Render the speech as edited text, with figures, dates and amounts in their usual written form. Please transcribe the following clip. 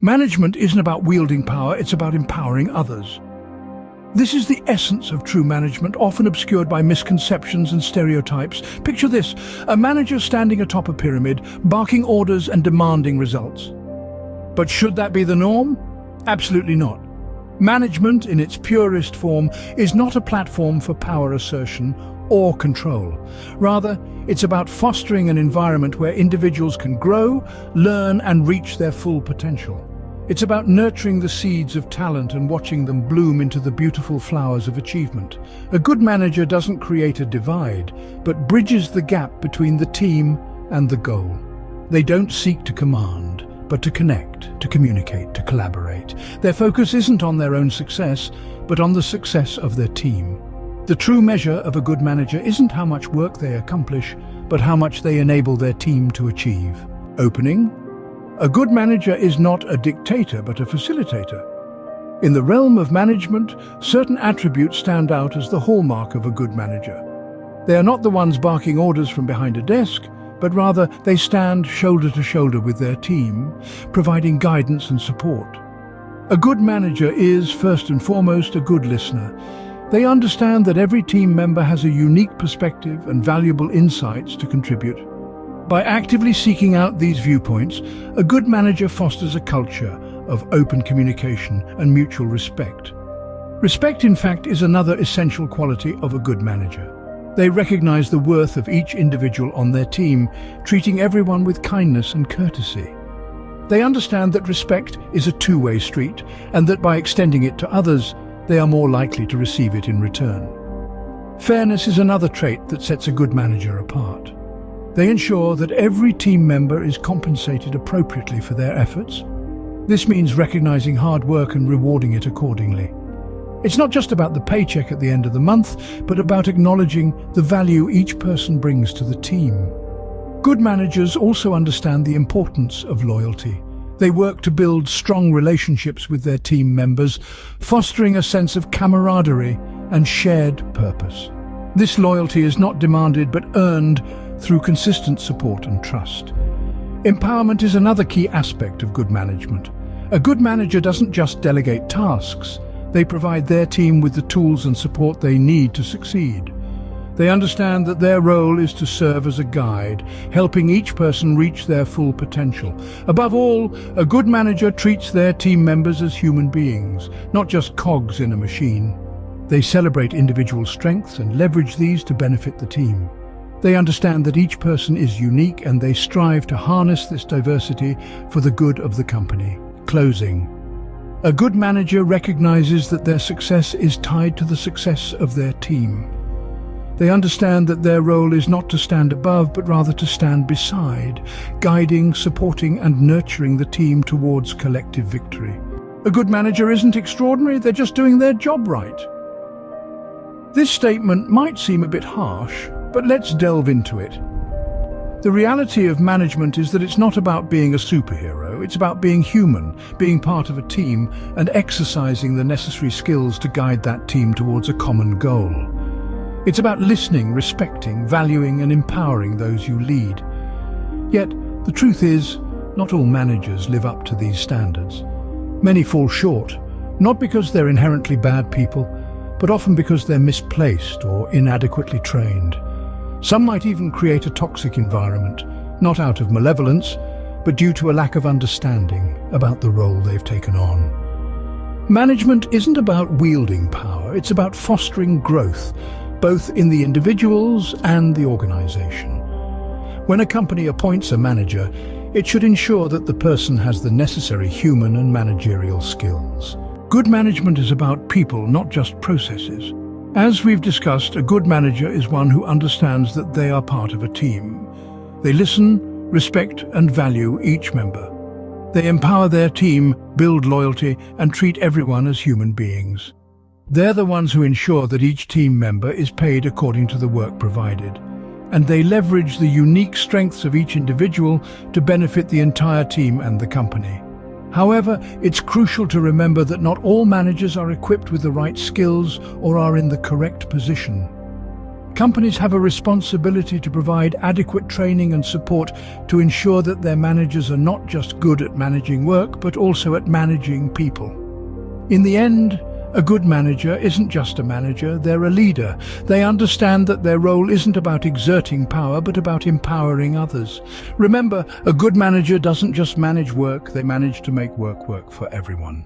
Management isn't about wielding power, it's about empowering others. This is the essence of true management, often obscured by misconceptions and stereotypes. Picture this, a manager standing atop a pyramid, barking orders and demanding results. But should that be the norm? Absolutely not. Management, in its purest form, is not a platform for power assertion or control. Rather, it's about fostering an environment where individuals can grow, learn, and reach their full potential. It's about nurturing the seeds of talent and watching them bloom into the beautiful flowers of achievement. A good manager doesn't create a divide, but bridges the gap between the team and the goal. They don't seek to command, but to connect, to communicate, to collaborate. Their focus isn't on their own success, but on the success of their team. The true measure of a good manager isn't how much work they accomplish, but how much they enable their team to achieve. Opening: a good manager is not a dictator, but a facilitator. In the realm of management, certain attributes stand out as the hallmark of a good manager. They are not the ones barking orders from behind a desk, but rather they stand shoulder to shoulder with their team, providing guidance and support. A good manager is, first and foremost, a good listener. They understand that every team member has a unique perspective and valuable insights to contribute. By actively seeking out these viewpoints, a good manager fosters a culture of open communication and mutual respect. Respect, in fact, is another essential quality of a good manager. They recognize the worth of each individual on their team, treating everyone with kindness and courtesy. They understand that respect is a two-way street, and that by extending it to others, they are more likely to receive it in return. Fairness is another trait that sets a good manager apart. They ensure that every team member is compensated appropriately for their efforts. This means recognizing hard work and rewarding it accordingly. It's not just about the paycheck at the end of the month, but about acknowledging the value each person brings to the team. Good managers also understand the importance of loyalty. They work to build strong relationships with their team members, fostering a sense of camaraderie and shared purpose. This loyalty is not demanded but earned through consistent support and trust. Empowerment is another key aspect of good management. A good manager doesn't just delegate tasks, they provide their team with the tools and support they need to succeed. They understand that their role is to serve as a guide, helping each person reach their full potential. Above all, a good manager treats their team members as human beings, not just cogs in a machine. They celebrate individual strengths and leverage these to benefit the team. They understand that each person is unique, and they strive to harness this diversity for the good of the company. Closing: a good manager recognizes that their success is tied to the success of their team. They understand that their role is not to stand above, but rather to stand beside, guiding, supporting, and nurturing the team towards collective victory. A good manager isn't extraordinary, they're just doing their job right. This statement might seem a bit harsh, but let's delve into it. The reality of management is that it's not about being a superhero, it's about being human, being part of a team, and exercising the necessary skills to guide that team towards a common goal. It's about listening, respecting, valuing, and empowering those you lead. Yet, the truth is, not all managers live up to these standards. Many fall short, not because they're inherently bad people, but often because they're misplaced or inadequately trained. Some might even create a toxic environment, not out of malevolence, but due to a lack of understanding about the role they've taken on. Management isn't about wielding power, it's about fostering growth, both in the individuals and the organization. When a company appoints a manager, it should ensure that the person has the necessary human and managerial skills. Good management is about people, not just processes. As we've discussed, a good manager is one who understands that they are part of a team. They listen, respect, and value each member. They empower their team, build loyalty, and treat everyone as human beings. They're the ones who ensure that each team member is paid according to the work provided. And they leverage the unique strengths of each individual to benefit the entire team and the company. However, it's crucial to remember that not all managers are equipped with the right skills or are in the correct position. Companies have a responsibility to provide adequate training and support to ensure that their managers are not just good at managing work, but also at managing people. In the end, a good manager isn't just a manager, they're a leader. They understand that their role isn't about exerting power, but about empowering others. Remember, a good manager doesn't just manage work, they manage to make work work for everyone.